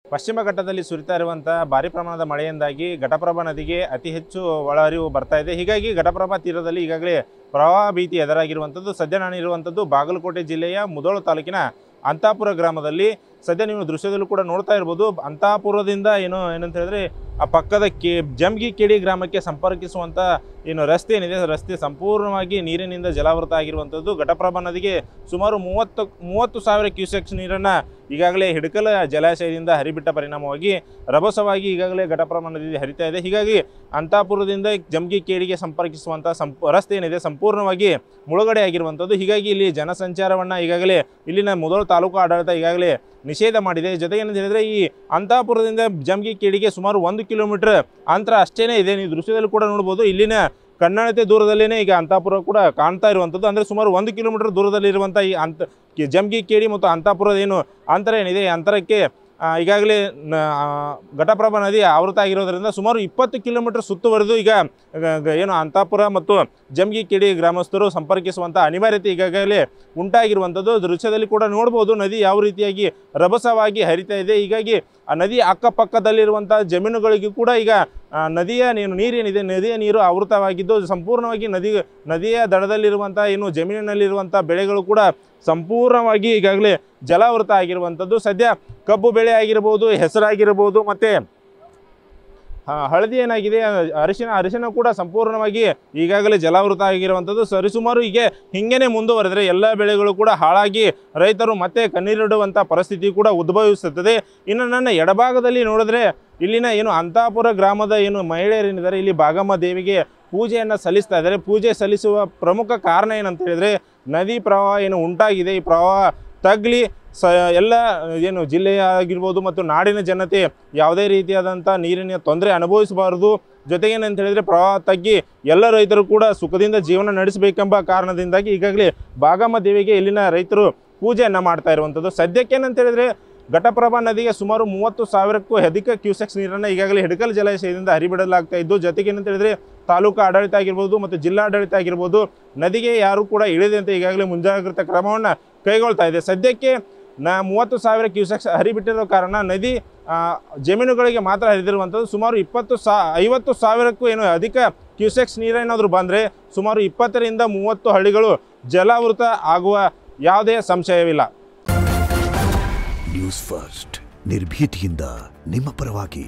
ಪಶ್ಚಿಮ ಘಟ್ಟದಲ್ಲಿ ಸುರಿತಾ ಇರುವಂತಹ ಭಾರಿ ಪ್ರಮಾಣದ ಮಳೆಯಿಂದಾಗಿ ಘಟಪ್ರಭಾ ನದಿಗೆ ಅತಿ ಹೆಚ್ಚು ಒಳಹರಿವು ಬರ್ತಾ ಇದೆ. ಹೀಗಾಗಿ ಘಟಪ್ರಭಾ ತೀರದಲ್ಲಿ ಈಗಾಗಲೇ ಪ್ರವಾಹ ಭೀತಿ ಎದುರಾಗಿರುವಂಥದ್ದು. ಸದ್ಯ ನಾನಿರುವಂಥದ್ದು ಬಾಗಲಕೋಟೆ ಜಿಲ್ಲೆಯ ಮುಧೋಳ ತಾಲೂಕಿನ ಅಂತಾಪುರ ಗ್ರಾಮದಲ್ಲಿ. ಸದ್ಯ ನೀವು ದೃಶ್ಯದಲ್ಲೂ ಕೂಡ ನೋಡ್ತಾ ಇರ್ಬೋದು. ಅಂತಾಪುರದಿಂದ ಏನಂತ ಹೇಳಿದ್ರೆ ಆ ಪಕ್ಕದ ಜಮ್ಗಿ ಕೇಡಿ ಗ್ರಾಮಕ್ಕೆ ಸಂಪರ್ಕಿಸುವಂಥ ರಸ್ತೆ ಏನಿದೆ, ರಸ್ತೆ ಸಂಪೂರ್ಣವಾಗಿ ನೀರಿನಿಂದ ಜಲಾವೃತ ಆಗಿರುವಂಥದ್ದು. ಘಟಪ್ರಭಾ ನದಿಗೆ ಸುಮಾರು 30,000 ಕ್ಯೂಸೆಕ್ಸ್ ನೀರನ್ನು ಈಗಾಗಲೇ ಹಿಡಕಲ ಜಲಾಶಯದಿಂದ ಹರಿಬಿಟ್ಟ ಪರಿಣಾಮವಾಗಿ ರಭಸವಾಗಿ ಈಗಾಗಲೇ ಘಟಪ್ರಭಾ ನದಿ ಹರಿತಾ ಇದೆ. ಹೀಗಾಗಿ ಅಂತಾಪುರದಿಂದ ಜಮ್ಗಿ ಕೇಡಿಗೆ ಸಂಪರ್ಕಿಸುವಂಥ ರಸ್ತೆ ಏನಿದೆ ಸಂಪೂರ್ಣವಾಗಿ ಮುಳುಗಡೆ ಆಗಿರುವಂಥದ್ದು. ಹೀಗಾಗಿ ಇಲ್ಲಿ ಜನಸಂಚಾರವನ್ನು ಈಗಾಗಲೇ ಇಲ್ಲಿನ ಮುಧೋಳ ತಾಲೂಕು ಆಡಳಿತ ಈಗಾಗಲೇ ನಿಷೇಧ ಮಾಡಿದೆ. ಜೊತೆಗೆ ಏನಂತ ಹೇಳಿದ್ರೆ ಈ ಅಂತಾಪುರದಿಂದ ಜಮ್ಗಿ ಕೇಡಿಗೆ ಸುಮಾರು 1 ಕಿಲೋಮೀಟರ್ ಅಂತರ ಅಷ್ಟೇ ಇದೆ. ನೀವು ದೃಶ್ಯದಲ್ಲಿ ಕೂಡ ನೋಡ್ಬೋದು. ಇಲ್ಲಿನ ಕಣ್ಣಾಳತೆ ದೂರದಲ್ಲೇ ಈಗ ಅಂತಾಪುರ ಕೂಡ ಕಾಣ್ತಾ ಇರುವಂಥದ್ದು. ಅಂದರೆ ಸುಮಾರು 1 ಕಿಲೋಮೀಟರ್ ದೂರದಲ್ಲಿರುವಂಥ ಈ ಜಮ್ಗಿ ಕೇಡಿ ಮತ್ತು ಅಂತಾಪುರದ ಅಂತರ ಏನಿದೆ, ಈ ಅಂತರಕ್ಕೆ ಈಗಾಗಲೇ ಘಟಪ್ರಭಾ ನದಿ ಆವೃತ ಆಗಿರೋದ್ರಿಂದ ಸುಮಾರು 20 ಕಿಲೋಮೀಟರ್ ಸುತ್ತುವರೆದು ಈಗ ಅಂತಾಪುರ ಮತ್ತು ಜಮ್ಗಿ ಕೇಡಿ ಗ್ರಾಮಸ್ಥರು ಸಂಪರ್ಕಿಸುವಂಥ ಅನಿವಾರ್ಯತೆ ಈಗಾಗಲೇ ಉಂಟಾಗಿರುವಂಥದ್ದು. ದೃಶ್ಯದಲ್ಲಿ ಕೂಡ ನೋಡ್ಬೋದು ನದಿ ಯಾವ ರೀತಿಯಾಗಿ ರಭಸವಾಗಿ ಹರಿತಾ ಇದೆ. ಹೀಗಾಗಿ ಆ ನದಿ ಅಕ್ಕಪಕ್ಕದಲ್ಲಿರುವಂಥ ಜಮೀನುಗಳಿಗೂ ಕೂಡ ಈಗ ನದಿಯ ನೀರೇನಿದೆ, ನದಿಯ ನೀರು ಆವೃತವಾಗಿದ್ದು ಸಂಪೂರ್ಣವಾಗಿ ನದಿಯ ದಡದಲ್ಲಿರುವಂಥ ಜಮೀನಿನಲ್ಲಿರುವಂಥ ಬೆಳೆಗಳು ಕೂಡ ಸಂಪೂರ್ಣವಾಗಿ ಈಗಾಗಲೇ ಜಲಾವೃತ ಆಗಿರುವಂಥದ್ದು. ಸದ್ಯ ಕಬ್ಬು ಬೆಳೆ ಆಗಿರ್ಬೋದು, ಹೆಸರಾಗಿರ್ಬೋದು, ಮತ್ತು ಹಳದಿ ಏನಾಗಿದೆ ಅರಿಶಿನ ಕೂಡ ಸಂಪೂರ್ಣವಾಗಿ ಈಗಾಗಲೇ ಜಲಾವೃತ ಆಗಿರುವಂಥದ್ದು. ಸರಿಸುಮಾರು ಹಿಂಗೇನೆ ಮುಂದುವರೆದರೆ ಎಲ್ಲ ಬೆಳೆಗಳು ಕೂಡ ಹಾಳಾಗಿ ರೈತರು ಮತ್ತೆ ಕಣ್ಣೀರಿಡುವಂಥ ಪರಿಸ್ಥಿತಿ ಕೂಡ ಉದ್ಭವಿಸುತ್ತದೆ. ಇನ್ನು ನನ್ನ ಎಡಭಾಗದಲ್ಲಿ ನೋಡಿದ್ರೆ ಇಲ್ಲಿನ ಅಂತಾಪುರ ಗ್ರಾಮದ ಮಹಿಳೆಯರೇನಿದ್ದಾರೆ ಇಲ್ಲಿ ಭಾಗಮ್ಮ ದೇವಿಗೆ ಪೂಜೆಯನ್ನು ಸಲ್ಲಿಸ್ತಾ ಇದ್ದಾರೆ. ಪೂಜೆ ಸಲ್ಲಿಸುವ ಪ್ರಮುಖ ಕಾರಣ ಏನಂತ ಹೇಳಿದರೆ ನದಿ ಪ್ರವಾಹ ಉಂಟಾಗಿದೆ. ಈ ಪ್ರವಾಹ ತಗ್ಲಿ ಎಲ್ಲ ಜಿಲ್ಲೆಯ ಆಗಿರ್ಬೋದು ಮತ್ತು ನಾಡಿನ ಜನತೆ ಯಾವುದೇ ರೀತಿಯಾದಂಥ ನೀರಿನ ತೊಂದರೆ ಅನುಭವಿಸಬಾರದು. ಜೊತೆಗೇನಂತ ಹೇಳಿದರೆ ಪ್ರವಾಹ ತಗ್ಗಿ ಎಲ್ಲ ರೈತರು ಕೂಡ ಸುಖದಿಂದ ಜೀವನ ನಡೆಸಬೇಕೆಂಬ ಕಾರಣದಿಂದಾಗಿ ಈಗಾಗಲೇ ಭಾಗಮ್ಮ ದೇವಿಗೆ ಇಲ್ಲಿನ ರೈತರು ಪೂಜೆಯನ್ನು ಮಾಡ್ತಾ ಇರುವಂಥದ್ದು. ಸದ್ಯಕ್ಕೇನಂತ ಹೇಳಿದರೆ ಘಟಪ್ರಭಾ ನದಿಗೆ ಸುಮಾರು 30,000ಕ್ಕೂ ಅಧಿಕ ಕ್ಯೂಸೆಕ್ಸ್ ನೀರನ್ನು ಈಗಾಗಲೇ ಹಿಡಕಲ್ ಜಲಾಶಯದಿಂದ ಹರಿಬಿಡಲಾಗ್ತಾ ಇದ್ದು, ಜೊತೆಗೆ ಏನಂತ ಹೇಳಿದರೆ ತಾಲೂಕು ಆಡಳಿತ ಆಗಿರ್ಬೋದು ಮತ್ತು ಜಿಲ್ಲಾಡಳಿತ ಆಗಿರ್ಬೋದು ನದಿಗೆ ಯಾರು ಕೂಡ ಇಳಿದಂತೆ ಈಗಾಗಲೇ ಮುಂಜಾಗ್ರತಾ ಕ್ರಮವನ್ನು ಕೈಗೊಳ್ತಾ ಇದೆ. ಸದ್ಯಕ್ಕೆ 30,000 ಕ್ಯೂಸೆಕ್ಸ್ ಹರಿಬಿಟ್ಟಿರೋ ಕಾರಣ ನದಿ ಜಮೀನುಗಳಿಗೆ ಮಾತ್ರ ಹರಿದಿರುವಂಥದ್ದು. ಸುಮಾರು 50,000ಕ್ಕೂ ಅಧಿಕ ಕ್ಯೂಸೆಕ್ಸ್ ನೀರೇನಾದರೂ ಬಂದರೆ ಸುಮಾರು 20ರಿಂದ 30 ಹಳ್ಳಿಗಳು ಜಲಾವೃತ ಆಗುವ ಯಾವುದೇ ಸಂಶಯವಿಲ್ಲ. ನ್ಯೂಸ್ ಫಸ್ಟ್ ನಿರ್ಭೀತಿಯಿಂದ ನಿಮ್ಮ ಪರವಾಗಿ.